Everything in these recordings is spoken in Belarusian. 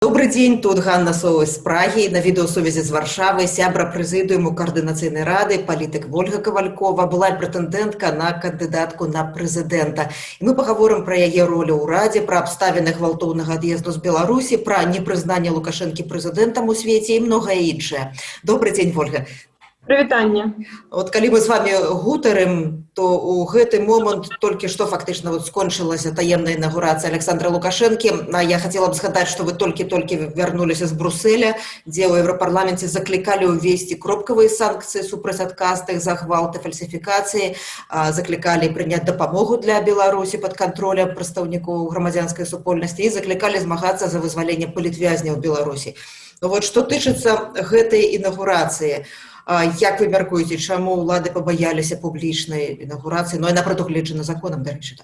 Добрый день, тут Ганна Соус з Прагі, на відеосувязі з Варшавы, сябра прэзідыуму Координаційної ради, політик Вольга Ковалькова, была прэтэндэнтка на кандыдатку на прэзідэнта. І мы паговорым пра яе ролю ў радзе, пра абставіны гвалтоўнага ад'езду з Беларусі, пра непрызнанне Лукашэнкі прэзідэнтам у свеце і многае іншае. Добрый день, Вольга. Прывітанне. Вот калі мы з вами гутарым, то у гэты момант толькі што фактычна скончылася таемная інаўгурацыя Александра Лукашэнкі. Я хацела б згадаць, што вы толькі вярнуліся з Брюсселя, дзе ў Еўрапарламенце заклікалі ўвесці кропкавыя санкцыі супраць адказных за гвалт і фальсіфікацыі, заклікалі прыняць дапамогу для Беларусі пад кантролем прадстаўнікоў грамадзянскай супольнасці і заклікалі змагацца за вызваленне палітвязняў Беларусі. Вот што тычыцца гэтай інаўгурацыі, як вы мяркуеце, чаму ўлады пабаяліся публічнай інаўгурацыі, яна прадугледжана законам, дарэчы?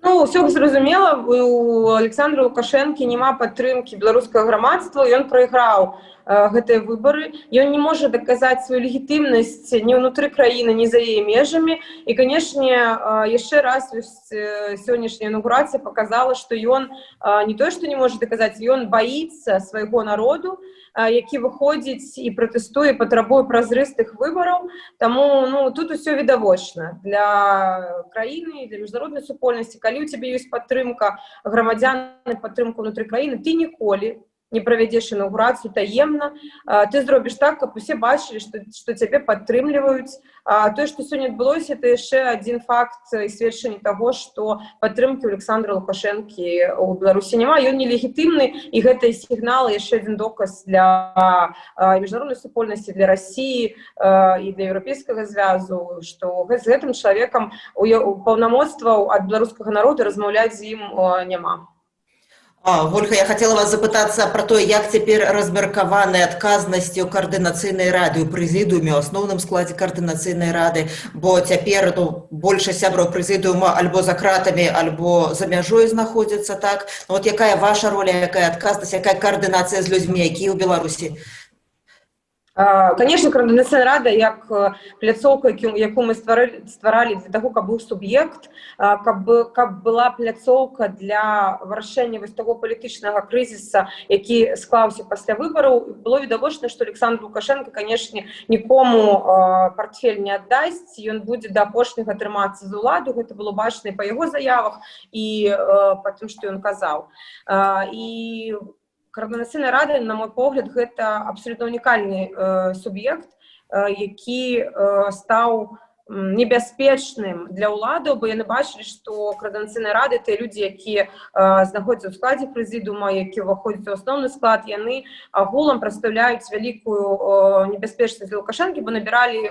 Ўсё зразумела, у Александра Лукашэнкі няма падтрымкі беларускага грамадства, ён прайграў гэтыя выбары, ён не можа даказаць сваю легітымнасць ні ўнутры краіны, ні за яе межамі. І, канешне, яшчэ раз сённяшняя інаўгурацыя паказала, што ён не тое, што не можа даказаць, ён баіцца свайго народу, які выходзіць і пратэстуе, патрабуе празрыстых выбараў. Таму тут усё відавочна для краіны, для міжнароднай супольнасці. Калі ў цябе ёсць падтрымка грамадзян, падтрымка ўнутры краіны, ты ніколі не правядзеш інаўгурацыю таемна, ты зробіш так, каб усе бачылі, што цябе падтрымліваюць. Тое, што сёння адбылося, это яшчэ адзін факт і сведчанне таго, што падтрымкі ў Александра Лукашэнкі ў Беларусі няма, ён нелегітымны, і гэта сігнал, яшчэ адзін доказ для міжнароднай супольнасці, для Расіі і для еўрапейскага звязу, што з гэтым чалавекам паўнамоцтваў ад беларускага народа размаўляць з ім няма. Вольга, я хотела вас запытацца про то, як цяпер размеркаваны адказнасці ў Координаційнай рады, у прэзідыуме, у асноўным складзе Координаційнай рады, бо цяпер большасць сябраў прэзідыума альбо за кратамі, альбо за мяжой знаходзяцца, так? Вот якая ваша роля, якая адказнасць, якая координацыя з людзьмі, якія ў Беларусі? Конечно, Координаційная рада як пляцоўка, яку мы стваралі для таго, каб быў суб'ект, каб была пляцоўка для вырашэння вось таго палітычнага крызіса, які склаўся пасля выбараў. Было відавочна, што Александр Лукашенко, канешне, нікому партфель не аддасць, ён будзе да апошняга трымацца за ўладу, гэта было бачна і па яго заявах, і па тым, што ён казаў. І Координаційная рада, на мой погляд, гэта абсолютно унікальны суб'ект, які стаў небяспечным для ўладаў, бо яны бачылі, што Координаційная рада, тыя людзі, якія знаходзяцца ў складзе прэзідыума, які ўваходзяць у асноўны склад, яны агулам прадстаўляюць вялікую небяспечнасць для Лукашэнкі, бо набіралі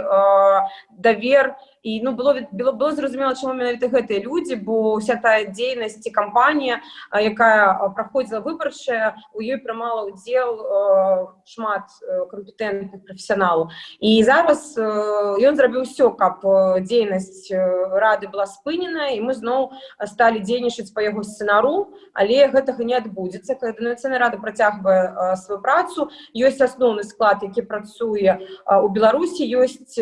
давер. І было зразумела, чаму менавіта гэтыя людзі, бо ўся тая дзейнасць і кампанія, якая праходзіла выбарчая, у ёй прымала ўдзел шмат кампетэнтных прафесіяналаў. І зараз ён зрабіў усё, каб дзейнасць рады была спыненая, і мы зноў сталі дзейнічаць па яго сцэнару, але гэтага не адбудзецца. Координаційная рада працягвае сваю працу, ёсць асноўны склад, які працуе ў Беларусі, ёсць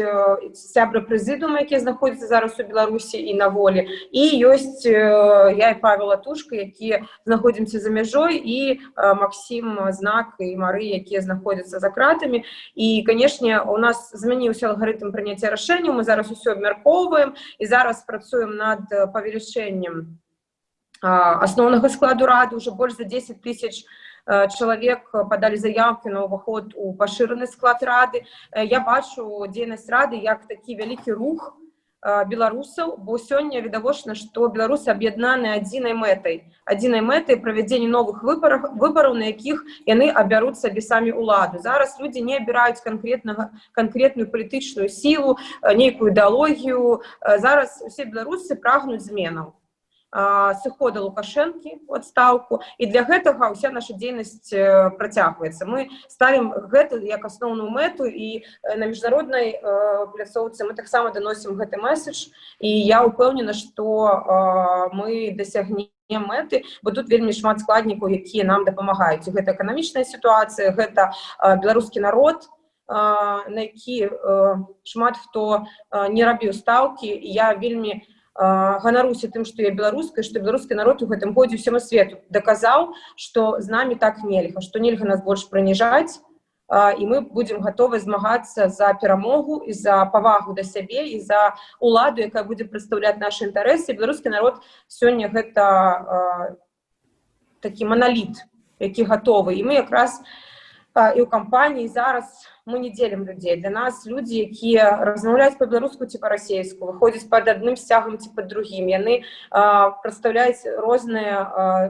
сябры прэзідыума, якія знаходзяцца зараз у Беларусі і на волі, і ёсць я і Павел Латушка, якія знаходзімся за мяжой, і Максім Знак і Мары, якія знаходзяцца за кратамі. І, канешне, у нас змяніўся алгарытм прыняцця рашэнняў, мы зараз усё абмяркоўваем, і зараз працуем над павелічэннем асноўнага складу рады. Уже больш за 10 тысяч чалавек падалі заявкі на ўваход у пашыраны склад рады. Я бачу дзейнасць рады як такі вялікі рух беларусаў, бо сёння відавочна, што беларусы аб'яднаны адзінай мэтай правядзення новых выбараў, на якіх яны абяруць сабе самі ўладу. Зараз людзі не абіраюць канкрэтную палітычную сілу, нейкую ідэалогію. Зараз усе беларусы прагнуць зменаў, сыхода Лукашэнкі ў адстаўку, і для гэтага ўся наша дзейнасць працягваецца. Мы ставім гэта як асноўную мэту, і на міжнароднай пляцоўцы мы таксама даносім гэты месседж, і я ўпэўнена, што мы дасягнем мэты, бо тут вельмі шмат складнікаў, якія нам дапамагаюць. Гэта эканамічная сітуацыя, гэта беларускі народ, на які шмат хто не рабіў стаўкі, і я вельмі ганаруся тым, што я беларуская, што беларускі народ у гэтым годзе ўсяму свету даказаў, што з намі так нельга, што нельга нас больш прыніжаць, і мы будзем гатовы змагацца за перамогу і за павагу да сябе і за ўладу, якая будзе прадстаўляць нашы інтарэсы. Беларускі народ сёння гэта такі маналіт, які гатовы. І мы якраз і ў кампаніі зараз мы не дзелім людзей. Для нас людзі, якія размаўляюць па-беларуску ці па-расейску, выходзяць пад адным сцягам ці пад другім. Яны прадстаўляюць розныя,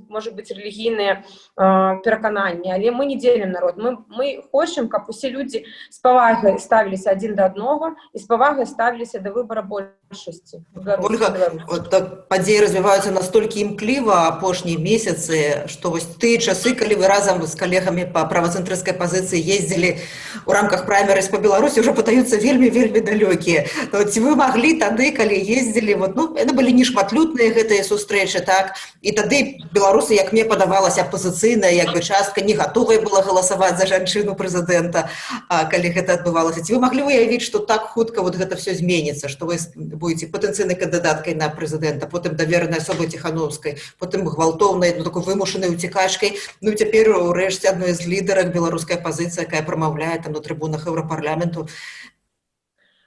можа быць, рэлігійныя перакананні, але мы не дзелім народ. Мы хочам, каб усе людзі з павагай ставіліся адзін да аднаго і з павагай ставіліся да выбара большасці. Ольга, падзеі развіваюцца настолькі імкліва апошнія месяцы, што вось тыя часы, калі вы разам з калегамі па правацэнтрысцкай пазіцыі ездзілі у рамках праймерыз по Беларусі, ўжо падаюцца вельмі далёкія. Ці вы маглі тады, калі ездзілі, яны былі нешматлюдныя гэтыя сустрэчы, так? І тады беларусы, як мне падавалася, апазіцыйная частка не гатовая была галасаваць за жанчыну прэзідэнта, калі гэта адбывалася. Ці вы маглі выявіць, што так хутка гэта все зменіцца, што вы будете патэнцыйнай кандыдаткай на прэзідэнта, потым даверанай асобай Ціхановскай, потым гвалтоўнай, такой вымушанай уцікачкай, цяпер урэшце адной з лідарак беларускай апазіцыі, якая прамаўляе там на трыбунах Еўрапарламенту.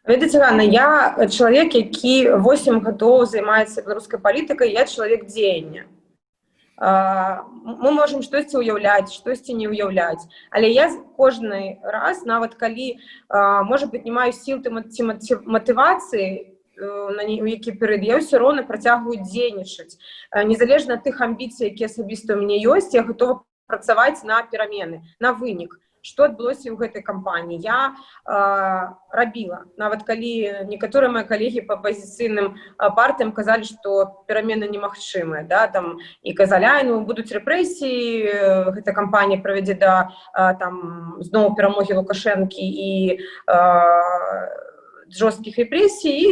Ведаеце, Ганна, я чалавек, які 8 гадоў займаецца беларускай палітыкай, я чалавек дзеяння. Мы можам штосьці ўяўляць, штосьці не ўяўляць, але я кожны раз, нават калі, можа быць, не маю сіл ці матывацыі, у які перыяд, я ўсё роўна працягваю дзейнічаць. Незалежна ад тых амбіцый, якія асабіста ў мяне ёсць, я гатова працаваць на перамены, на вынік. Што адбылося ў гэтай кампаніі? Я рабіла. Нават калі некаторыя мае калегі па апазіцыйным партыям казалі, што перамены немагчымыя, да, там, і казалі, будуць рэпрэсіі, гэта кампанія правядзе да зноў перамогі Лукашэнкі і жорсткіх рэпрэсій, і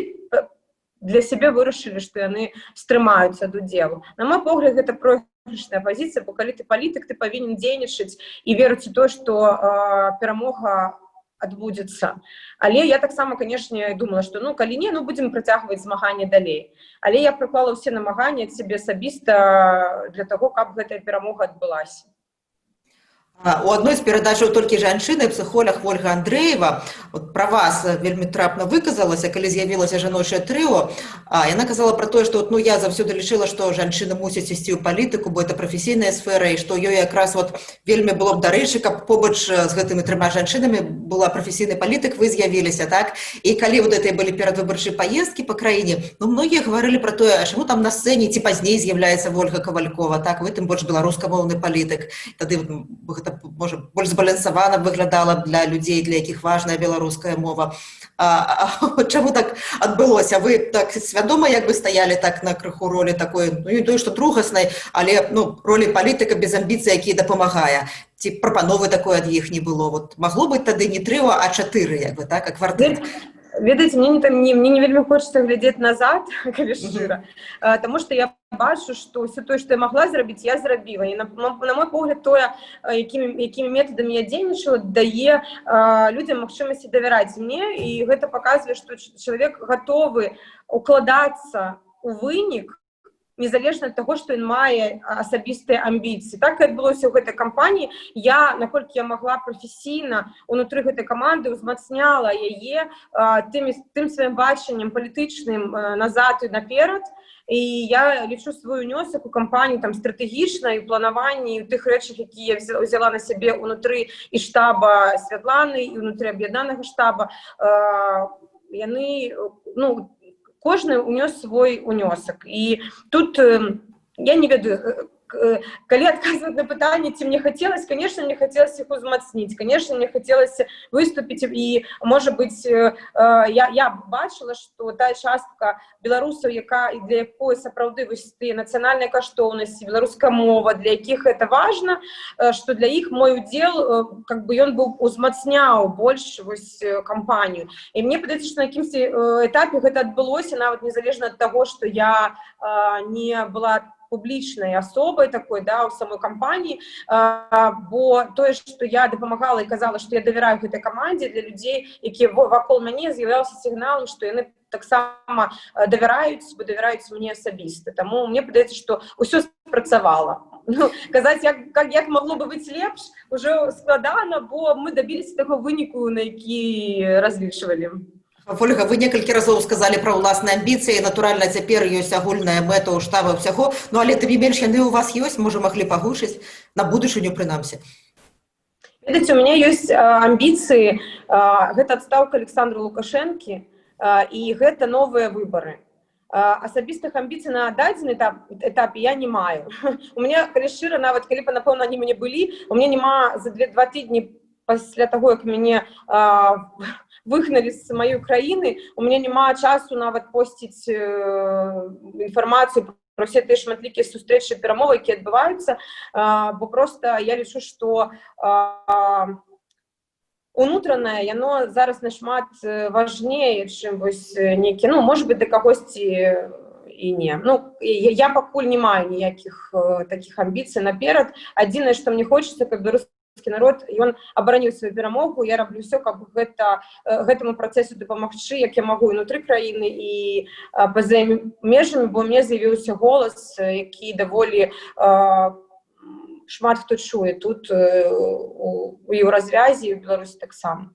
для сябе вырашылі, што яны стрымаюцца ад удзелу. На мой погляд, гэта проігрышная пазіцыя, бо калі ты палітык, ты павінен дзейнічаць і верыць у тое, што перамога адбудзецца. Але я таксама, канешне, думала, што калі не, будзем працягваць змаганне далей. Але я прыклала ўсе намаганні ад сябе асабіста для таго, каб гэтая перамога адбылася. У адной з перадачаў толькі жанчыны, псіхолог Ольга Андрэева, пра вас вельмі трапна выказалася, калі з'явілася жаночае трыо. Яна казала пра тое, што я заўсёды лічыла, што жанчыны мусяць ісці ў палітыку, бо это прафесійная сфера, і што ёй якраз вельмі было б дарэчы, каб побач з гэтымі 3 жанчынамі была прафесійны палітык, вы з'явіліся, так? І калі гэтыя былі перадвыбарчыя паездкі па краіне, многія гаварылі пра тое, чаму там на сцэне ці пазней з'яўляецца Ольга Кавалькова, так? Вы тым больш беларускамоўны палітык. Тады гэта, можа, больш збалансавана выглядала для людзей, для якіх важная беларуская мова. Чаму так адбылося? Вы так свядома як бы стаялі так на крыху ролі такой, не тое, што другаснай, але ролі палітыка без амбіцый, які дапамагае. Ці прапановы такой ад іх не было? Магло быць тады не трыо, а 4, як бы, так, а квартэт. Ведаеце, мне не вельмі хочацца глядзець назад, калі шчыра, таму што я бачу, што ўсё тое, што я магла зрабіць, я зрабіла. І на мой погляд, тое, якімі метадамі я дзейнічала, дае людзям магчымасць давяраць мне, і гэта паказвае, што чалавек гатовы укладацца ў вынік, незалежна ад таго, што ён мае асабістыя амбіцыі. Так і адбылося ў гэтай кампаніі. Я, наколькі я магла прафесійна унутры гэтай каманды ўзмацняла яе тым сваім бачаннем палітычным назад і наперад. І я лічу свой унёсак у кампанію стратэгічна і планаванні, і ў тых рэчах, які я взяла на сябе ўнутры і штаба Святланы, і ўнутры аб'яднанага штаба. Яны, кожны унёс свой унёсак. І тут я не ведаю, калі адказваць на пытанне, ці мне хацелася, конечно, мне хацелася іх узмацніць, конечно, мне хацелася выступіць, і, можа быць, я бачыла, што тая частка беларусаў, для якой сапраўды тыя нацыянальныя каштоўнасці, беларуская мова, для якіх гэта важна, што для іх мой удзел, ён быў узмацняў больш кампанію. І мне падаецца, што на якімсьці этапе гэта адбылося, нават незалежна ад таго, што я не была публічнай асобай такой, да, у самой кампаніі, бо тое, што я дапамагала і казала, што я давяраю гэтай камандзе, для людзей, якія вакол мяне, з'яўляўся сігналам, што яны таксама давяраюць, бо давяраюць мне асабіста. Таму мне падаецца, што ўсё спрацавала. Ну, казаць, як магло бы быць лепш, ужо складана, бо мы дабіліся таго выніку, на які разлічвалі. Ольга, вы некалькі разоў сказалі пра ўласныя амбіцыі, натуральна, цяпер ёсць агульная мэта ў штаба ўсяго, ну, але тым не менш яны ў вас ёсць, можа, маглі пагушыць на будучыню, прынамсі. Ведаеце, у меня ёсць амбіцыі, гэта адстаўка Александра Лукашэнкі, і гэта новыя выбары. Асабістых амбіцый на дадзены этапе я не маю. У меня, калі шчыра, нават калі б, напэўна, они мяне былі, у меня няма за 2 тыдні пасля таго, як мяне выгналі з маёй краіны, у меня няма часу нават посціць інфармацыю про все тыя шматлікія сустрэчы, перамовы, якія адбываюцца, бо просто я лічу, што унутранае, яно зараз нашмат важнее, чым вось нейкі, ну, может быть, да кагосьці і не. Ну, я пакуль не маю ніякіх такіх амбіцый наперад. Адзінае, што мне хочацца, каб беларускі народ, ён абараніў сваю перамогу, я раблю ўсё, каб гэтаму працэсу дапамагчы, як я магу і ўнутры краіны, і па-за межамі, бо мне з'явіўся голас, які даволі шмат хто чуе тут у Еўразвязі і ў Беларусі таксама.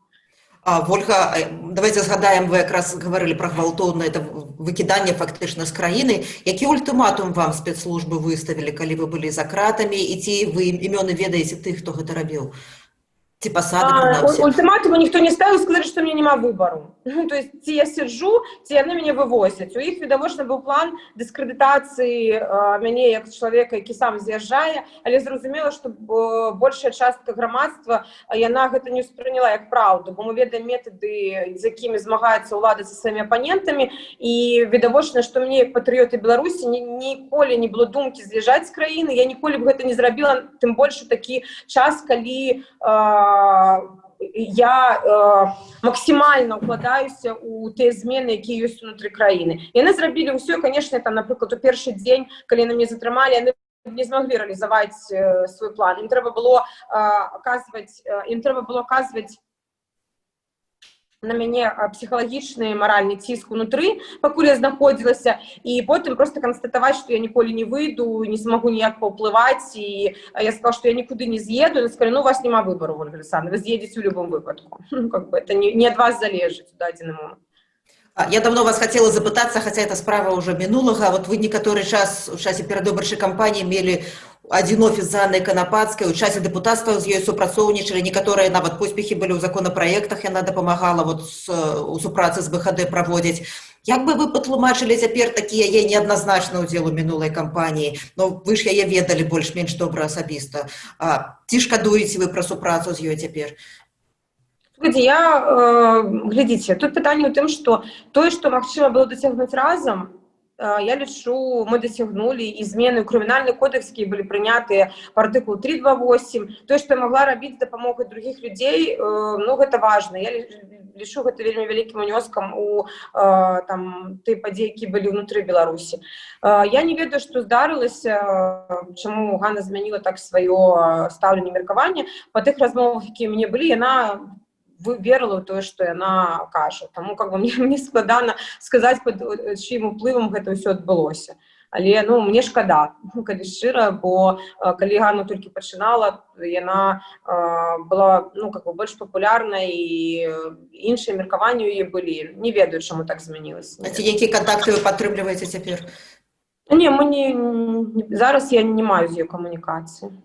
Ольга, давайте згадаем, вы якраз гаварылі пра гвалтоўнае выкіданне фактычна з краіны. Які ультыматум вам спецслужбы выставілі, калі вы былі за кратамі, і ці вы імёны ведаеце тых, хто гэта рабіў? Ці пасады, прынамсі? Ультыматуму ніхто не ставіў, сказалі, што мне няма выбару. То есть, ці я сиджу, ці яны мяне вывозяць. У іх, відавочна, быў план дыскрэдытацыі мяне як чалавека, які сам з'язджае, але зразумела, што большая частка грамадства, яна гэта не ўспрыняла як праўду, бо мы ведаем метады, з якімі змагаецца ўлада са сваімі апанентамі, і відавочна, што мне, як патрыёты Беларусі, ніколі не было думкі з'язджаць з краіны, я ніколі б гэта не зрабіла, тым больш у такі час, калі я максімальна ўкладаюся ў тыя змены, якія ёсць унутры краіны. Яны зрабілі ўсё, канешне, там, напрыклад, у першы дзень, калі яны мяне затрымалі, яны не змаглі рэалізаваць свой план. Ім трэба было аказваць на мяне псіхалагічны і маральны ціск унутры, пакуль я знаходзілася, і потым проста канстатаваць, што я ніколі не выйду, не змагу ніяк паўплываць, і я сказала, што я нікуды не з'еду, і сказалі, ну, у вас няма выбару, Ольга Александровна, вы з'едзеце ў любым выпадку. Ну, как бы, это не ад вас залежыць у дадзены момант. Я давно вас хотела запытаться, хотя это справа уже минулого. Вот вы некоторый час, в часе перадвыбарчай кампании, мели один офіс з Аннай Канапацкай, у часе дэпутацтва з ёй супрацоўнічалі, некаторыя нават поспехі былі ў законапраектах, яна дапамагала у супрацы з БХД праводзіць. Як бы вы патлумачылі цяпер такі яе неадназначны ўдзел у мінулай кампаніі? Ну, вы ж яе ведалі больш-менш добра асабіста. Ці шкадуеце вы пра супрацу з ёй цяпер? Глядзіце, тут пытанне ў тым, што тое, што магчыма было дасягнуць разам, я лічу, мы дасягнулі, і змены ў крымінальны кодекс, якія былі прынятыя па артыкулу 328. Тое, што я магла рабіць з дапамогай другіх людзей, ну, гэта важна. Я лічу гэта вельмі вялікім унёскам у тыя падзеі, якія былі ўнутры Беларусі. Я не ведаю, што здарылася, чаму Ганна змяніла так сваё стаўленне, меркаванне. Па тых размовах, якія мне былі, яна верила ў тое, што яна кажа. Таму как бы мне складана сказаць, пад чыім уплывам гэта ўсё адбылося. Але, ну, мне шкада, калі шчыра, бо калі Ганна толькі пачынала, яна была, ну, как бы больш папулярна, і іншыя меркаванні ў яе былі. Не ведаю, чаму так змянілася. А ці якія кантакты вы падтрымліваеце цяпер? Не, зараз я не маю з ёй камунікацыі.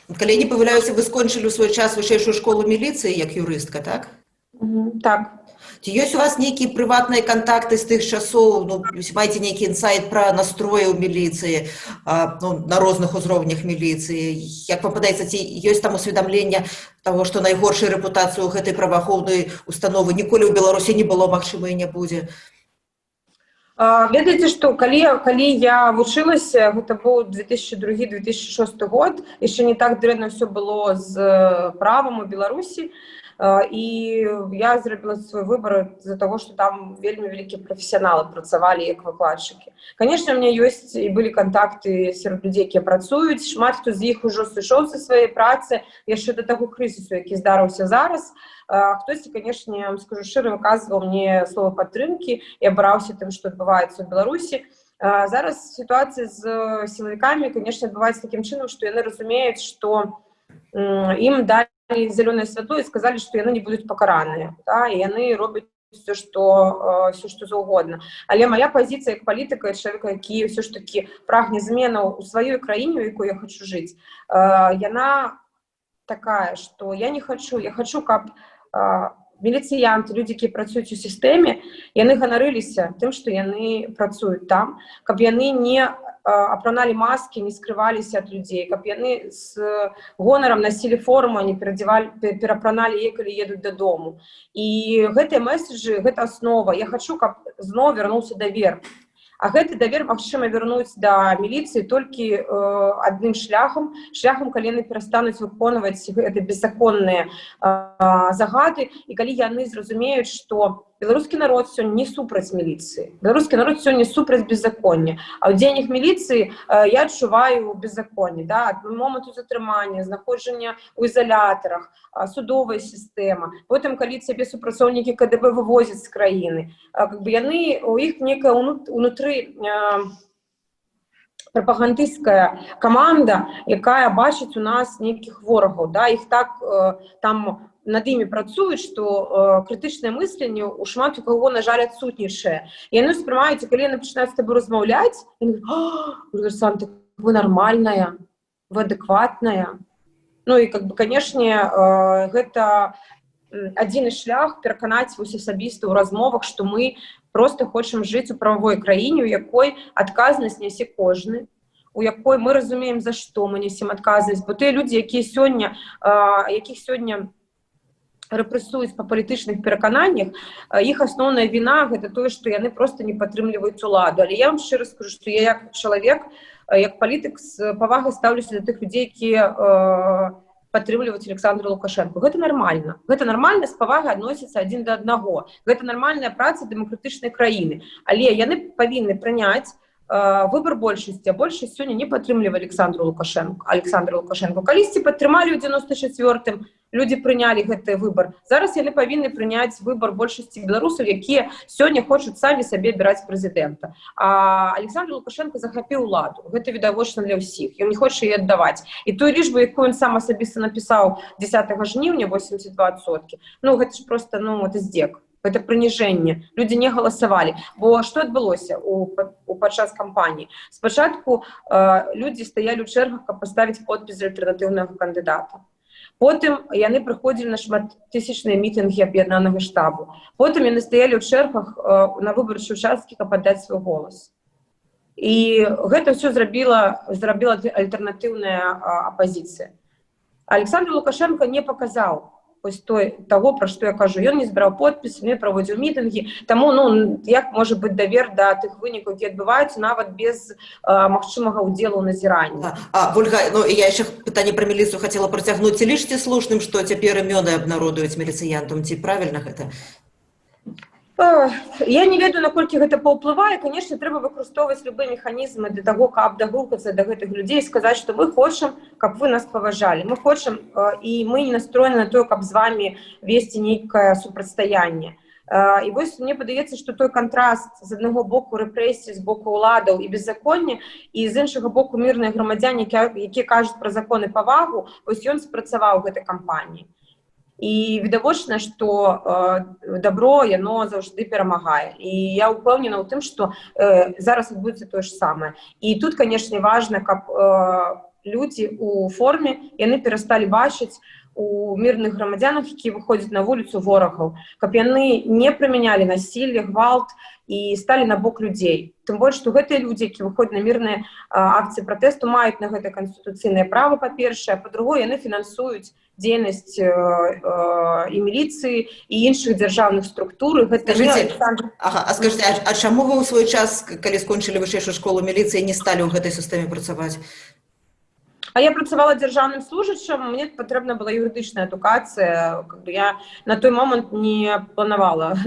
Калі не памыляюся, вы скончылі ў свой час вышэйшую школу міліцыі як юрыстка, так? Так. Ці ёсць у вас нейкія прыватныя кантакты з тых часоў, ну, маеце нейкі інсайт пра настроі ў міліцыі, ну, на розных узроўнях міліцыі? Як вам падаецца, ці ёсць там усведамленне таго, што найгоршай рэпутацыі ў гэтай праваахоўнай установы ніколі ў Беларусі не было, магчыма, і не будзе? Ведаеце, што калі я вучылася, гэта быў 2002-2006 год, яшчэ не так дрэнна ўсё было з правам у Беларусі, і я зрабіла свой выбор з-за того, што там вельмі вялікія прафесіяналы працавалі як выкладчыкі. Канешне, у меня ёсць і былі кантакты сярод людзей, якія працуюць, шмат хто з іх ужо сышоў са сваёй працы яшчэ да таго крызісу, які здарыўся зараз. Хтосьці, канешне, я вам скажу шчыра, выказваў мне слова падтрымкі і абураўся тым, што адбываецца ў Беларусі. Зараз сітуацыя з сілавікамі, канешне, адбываецца такім чынам, што яны разумеюць, што ім далі зялёнае святло і сказалі, што яны не будуць пакараныя, да, і яны робяць все, што заўгодна. Але моя пазіцыя як палітыка, чалавека, які все ж таки прагне зменаў у сваёй краіне, у якой я хочу жыць, яна такая, што я не хочу, я хочу, каб міліцыянты, людзі, якія працуюць у сістэме, яны ганарыліся тым, што яны працуюць там, каб яны не апраналі маскі, не скрываліся ад людзей, каб яны з гонарам насілі форму, а не перапраналі яе, калі едуць дадому. І гэтыя месседжы, гэта аснова. Я хочу, каб зноў вярнуўся давер. А гэты давер магчыма вярнуць да міліцыі толькі адным шляхам, калі яны перастануць выконваць гэты беззаконныя загады, і калі яны зразумеюць, што беларускі народ сёння не супраць міліцыі, беларускі народ сёння супраць беззаконня, а ў дзеяннях міліцыі я адчуваю беззаконне, да, ад моманту затрымання, знаходжання ў изолятарах, судовая сістэма, потым калі цябе супрацоўнікі КДБ вывозяць з краіны, яны, у іх некая унутры прапагандысцкая каманда, якая бачыць у нас нейкіх ворагаў, да, іх так там над імі працуюць, што крытычнае мысленне у шмат у каго, на жаль, адсутнічае. Яны ўспрымаюць, і калі яны пачынаюць з табой размаўляць, яны говорять: Санта, вы нармальная, вы адэкватная. Ну і, канешне, гэта адзіны шлях пераканаць вось асабіста ў размовах, што мы проста хочам жыць у прававой краіне, у якой адказнасць нясе кожны, у якой мы разумеем, за што мы несем адказнасць. Бо тыя людзі, якіх сёння рэпрэсуюць па палітычных перакананнях, іх асноўная віна гэта тое, што яны проста не падтрымліваюць уладу. Але я вам шчыра скажу, што я як чалавек, як палітык з павагай стаўлюся да тых людзей, якія падтрымліваюць Александра Лукашенко. Гэта нармальна. Гэта нармальна, з павагай адносіцца адзін да аднаго. Гэта нармальная праца дэмакратычнай краіны. Але яны павінны прыняць выбор большасці, а большасць сёння не падтрымлівае Александра Лукашенко. Калісьці падтрымалі ў 94-м, людзі прынялі гэты выбор. Зараз яны павінны прыняць выбор большасці беларусаў, якія сёння хочуць самі сабе абіраць прэзідэнта. А Александр Лукашенко захапіў уладу. Гэта відавочна для ўсіх. Ён не хоча яе аддаваць. І тую лічбу, якую ён сам асабіста напісаў 10 жніўня, 82%, ну гэта ж проста, ну, это здзек. Гэта прыніжэнне. Людзі не галасавалі. Бо што адбылося падчас кампаніі? Спачатку людзі стаялі ў чэргах, каб паставіць подпіс за альтэрнатыўнага кандыдата. Потым яны прыходзілі на шматтысячныя мітынгі аб'яднанага штабу. Потым яны стаялі ў чэргах на выбарчыя ўчасткі, каб аддаць свой голас. І гэта ўсё зрабіла альтэрнатыўная апазіцыя. Александр Лукашенко не паказаў таго, пра што я кажу. Ён не збіраў подпісы, не праводзіў мітынгі. Таму, ну, як можа быць давер да тых вынікаў, якія адбываюцца, нават без магчымага ўдзелу ў назіранні. Вольга, ну, я яшчэ пытанне пра міліцыю хацела працягнуць. Ці лічыце слушным, што цяпер імёны абнародуюць міліцыянтам? Ці правільна гэта? Я не ведаю, наколькі гэта паўплывае. Канешне, трэба выкарыстоўваць любыя механізмы для таго, каб дагрукацца да гэтых людзей і сказаць, што мы хочам, каб вы нас паважалі. Мы хочам, і мы не настроены на тое, каб з вамі весці нейкае супрацьстаянне. І вось мне падаецца, што той кантраст з аднаго боку рэпрэсіі, з боку ўладаў і беззаконня, і з іншага боку мірныя грамадзяне, якія кажуць пра закон і павагу, вось ён спрацаваў гэтай кампаніі. І відавочна, што дабро, яно заўжды перамагае. І я ўпэўнена ў тым, што зараз адбудзецца тое ж самае. І тут, канешне, важна, каб людзі ў форме, яны перасталі бачыць у мірных грамадзянах, якія выходзяць на вуліцу, ворагаў, каб яны не прымянялі насілле, гвалт і сталі на бок людзей. Тым больш, што гэтыя людзі, якія выходзяць на мірныя акцыі пратэсту, маюць на гэта канстытуцыйнае права, па-першае, а па-другое, яны фінансуюць дзейнасць і міліцыі, і іншых дзяржаўных структур. Скажыце, а чаму вы ў свой час, калі скончылі вышэйшую школу міліцыі, не сталі ў гэтай сістэме працаваць? А я працавала дзяржаўным служачым, мне патрэбна была юрыдычная адукацыя. Я на той момант не планавала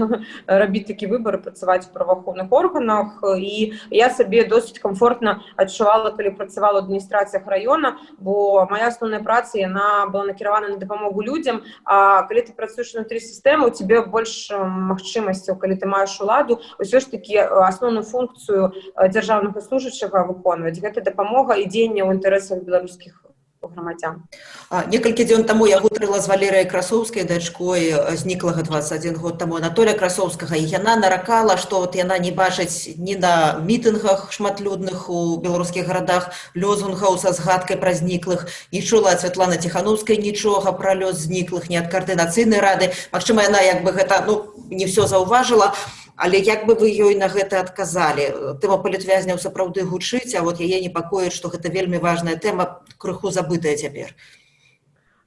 рабіць такі выбар і працаваць у праваахоўных органах. І я сабе досыць комфортна адчувала, калі працавала ў адміністрацыях раёна, бо моя асноўная праца, яна была накіравана на дапамогу людзям. А калі ты працуеш внутры сістэмы, у цябе больш магчымасцяў, калі ты маеш уладу, ўсё ж такі асноўную функцыю дзяржаўнага служачага выконваць. Гэта дапамога і дзеянне ў інтарэсах беларускіх грамадзян. Некалькі дзён таму я гутарыла з Валерыяй Красоўскай, дачкой зніклага 21 год таму Анатолія Красоўскага, і яна наракала, што яна не бачыць ні на мітынгах шматлюдных у беларускіх гарадах лозунгаў са згадкай пра зніклых, не чула ад Святланы Ціханаўскай нічога пра лёс зніклых, ні ад каардынацыйнай рады. Магчыма, яна як бы гэта не ўсё заўважыла, але як бы вы ёй на гэта адказалі? Тэма палітвязняў сапраўды гучыць, а яе непакоіць, што гэта вельмі важная тэма, крыху забытая цяпер.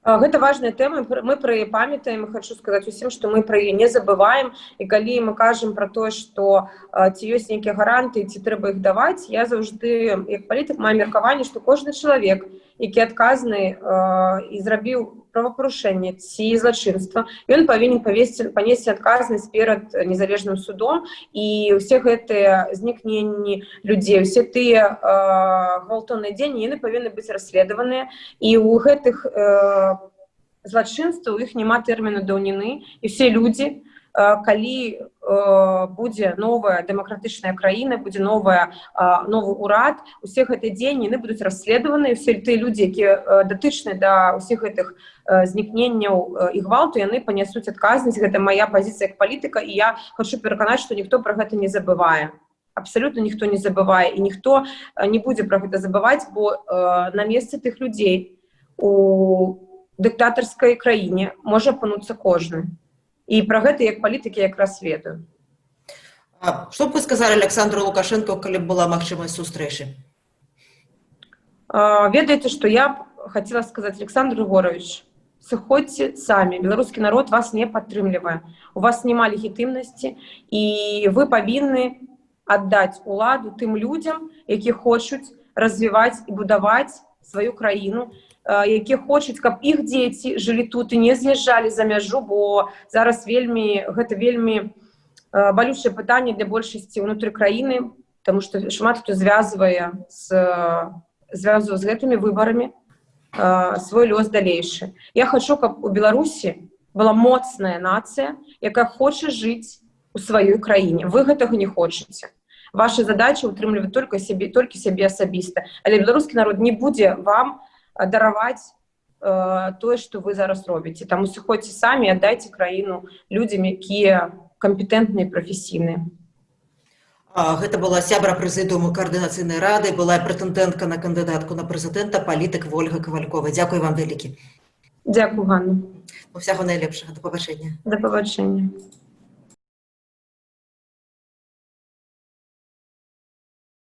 Гэта важная тэма, мы пра яе памятаем, і хочу сказаць усім, што мы пра яе не забываем, і калі мы кажам пра тое, што ці ёсць нейкія гаранты, ці трэба іх даваць, я заўжды, як палітык, маю меркаванне, што кожны чалавек, які адказны і зрабіў правапарушэнне ці злачынства, ён павінен панесці адказнасць перад незалежным судом, і ўсе гэтыя знікненні людзей, усе тыя гвалтоўныя дзеянні, яны павінны быць расследаваныя, і ў гэтых злачынстваў у іх няма тэрміну даўніны, і все людзі, калі будзе новая дэмакратычная краіна, будзе новы ўрад, усе гэтыя дзеянні яны будуць расследаваны, усе тыя людзі, якія датычныя да ўсіх гэтых знікненняў і гвалту, яны панясуць адказнасць. Гэта моя пазіцыя як палітыка, і я хочу пераканаць, што ніхто пра гэта не забывае. Абсалютна ніхто не забывае, і ніхто не будзе пра гэта забываць, бо на месцы тых людзей у дыктатарскай краіне можа апынуцца кожны. І пра гэта як палітыкі якраз ведаю. Што б вы сказалі Александру Лукашенко, калі б была магчымасць сустрэчы? Ведаеце, што я б хацела сказаць: Александр Григорович, сыходзьце самі, беларускі народ вас не падтрымлівае, у вас няма легітымнасці, і вы павінны аддаць уладу тым людзям, які хочуць развіваць і будаваць сваю краіну, якія хочуць, каб іх дзеці жылі тут і не з'язджалі за мяжу, бо зараз гэта вельмі балючае пытанне для большасці ўнутры краіны, таму што шмат хто звязвае з гэтымі выбарамі свой лёс далейшы. Я хочу, каб у Беларусі была моцная нацыя, якая хоча жыць у сваёй краіне. Вы гэтага не хочаце. Ваша задача ўтрымліваць толькі сябе асабіста. Але беларускі народ не будзе вам дараваць тое, што вы зараз робіце. Таму сыходзьце самі, аддайце краіну людзям, якія кампетэнтныя і прафесійныя. Гэта была сябра прэзідыуму каардынацыйнай рады, была прэтэндэнтка на кандыдатку на прэзідэнта, палітык Вольга Кавалькова. Дзякуй вам вялікі. Дзякуй, Ганна. Усяго найлепшага. Да пабачэння. Да пабачэння.